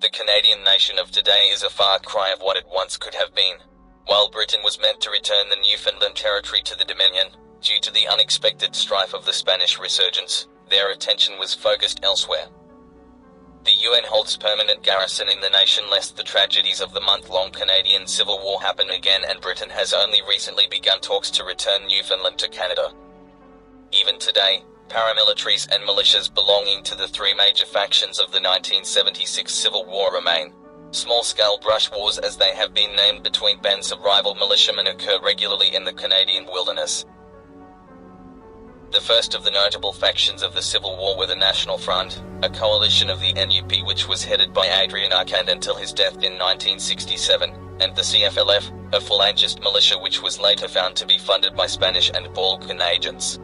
The Canadian nation of today is a far cry of what it once could have been. While Britain was meant to return the Newfoundland territory to the Dominion, due to the unexpected strife of the Spanish resurgence, their attention was focused elsewhere. The UN holds permanent garrison in the nation lest the tragedies of the month-long Canadian Civil War happen again, and Britain has only recently begun talks to return Newfoundland to Canada. Even today, paramilitaries and militias belonging to the three major factions of the 1976 Civil War remain. Small-scale brush wars, as they have been named, between bands of rival militiamen occur regularly in the Canadian wilderness. The first of the notable factions of the Civil War were the National Front, a coalition of the NUP which was headed by Adrian Arcand until his death in 1967, and the CFLF, a Falangist militia which was later found to be funded by Spanish and Balkan agents.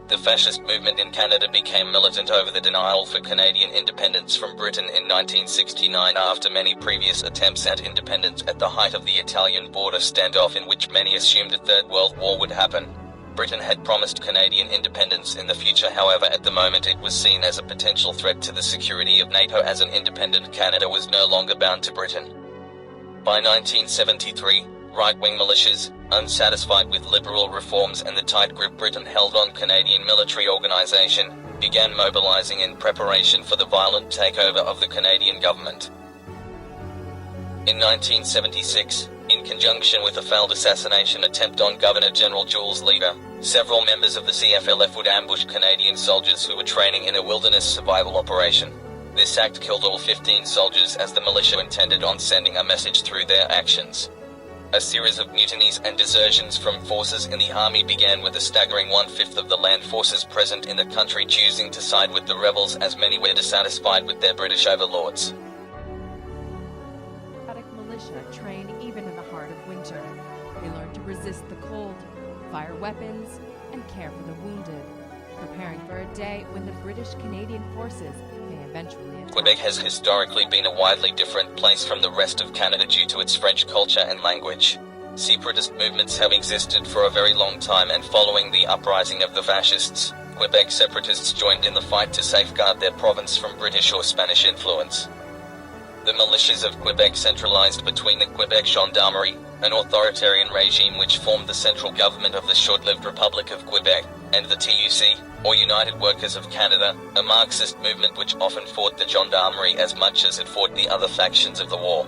The fascist movement in Canada became militant over the denial for Canadian independence from Britain in 1969 after many previous attempts at independence at the height of the Italian border standoff, in which many assumed a Third World War would happen. Britain had promised Canadian independence in the future, however at the moment it was seen as a potential threat to the security of NATO, as an independent Canada was no longer bound to Britain. By 1973, right-wing militias, unsatisfied with liberal reforms and the tight grip Britain held on Canadian military organisation, began mobilising in preparation for the violent takeover of the Canadian government. In 1976, in conjunction with a failed assassination attempt on Governor-General Jules Leader, several members of the CFLF would ambush Canadian soldiers who were training in a wilderness survival operation. This act killed all 15 soldiers, as the militia intended on sending a message through their actions. A series of mutinies and desertions from forces in the army began, with a staggering 1/5 of the land forces present in the country choosing to side with the rebels, as many were dissatisfied with their British overlords. Militia train even in the heart of winter. They learn to resist the cold, fire weapons, and care for the wounded, preparing for a day when the British-Canadian forces may eventually attack. Quebec has historically been a widely different place from the rest of Canada due to its French culture and language. Separatist movements have existed for a very long time, and following the uprising of the fascists, Quebec separatists joined in the fight to safeguard their province from British or Spanish influence. The militias of Quebec centralized between the Quebec Gendarmerie, an authoritarian regime which formed the central government of the short-lived Republic of Quebec, and the TUC, or United Workers of Canada, a Marxist movement which often fought the Gendarmerie as much as it fought the other factions of the war.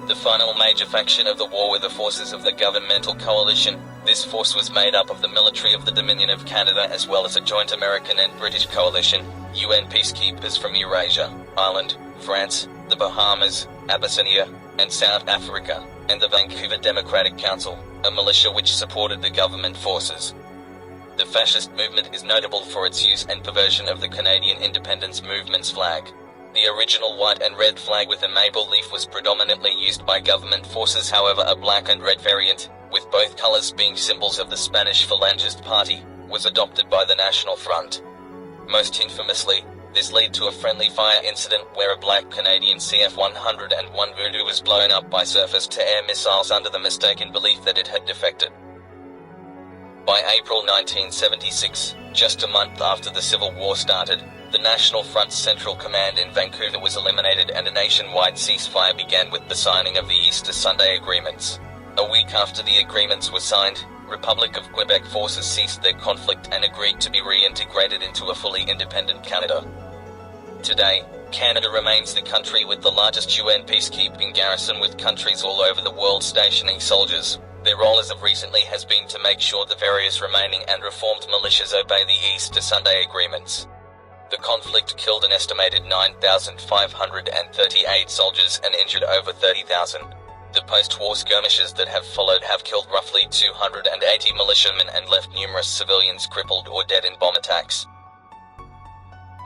The final major faction of the war were the forces of the governmental coalition. This force was made up of the military of the Dominion of Canada as well as a joint American and British coalition, UN peacekeepers from Eurasia, Ireland, France, the Bahamas, Abyssinia, and South Africa, and the Vancouver Democratic Council, a militia which supported the government forces. The fascist movement is notable for its use and perversion of the Canadian independence movement's flag. The original white and red flag with a maple leaf was predominantly used by government forces, however a black and red variant, with both colors being symbols of the Spanish Falangist Party, was adopted by the National Front. Most infamously, this led to a friendly fire incident where a black Canadian CF-101 Voodoo was blown up by surface-to-air missiles under the mistaken belief that it had defected. By April 1976, just a month after the Civil War started, the National Front's Central Command in Vancouver was eliminated and a nationwide ceasefire began with the signing of the Easter Sunday Agreements. A week after the agreements were signed, Republic of Quebec forces ceased their conflict and agreed to be reintegrated into a fully independent Canada. Today, Canada remains the country with the largest UN peacekeeping garrison, with countries all over the world stationing soldiers. Their role as of recently has been to make sure the various remaining and reformed militias obey the Easter Sunday Agreements. The conflict killed an estimated 9,538 soldiers and injured over 30,000. The post-war skirmishes that have followed have killed roughly 280 militiamen and left numerous civilians crippled or dead in bomb attacks.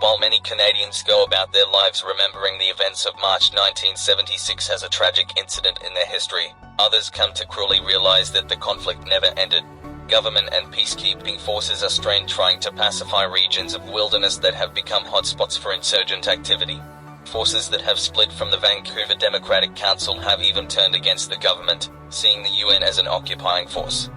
While many Canadians go about their lives remembering the events of March 1976 as a tragic incident in their history, others come to cruelly realize that the conflict never ended. Government and peacekeeping forces are strained trying to pacify regions of wilderness that have become hotspots for insurgent activity. Forces that have split from the Vancouver Democratic Council have even turned against the government, seeing the UN as an occupying force.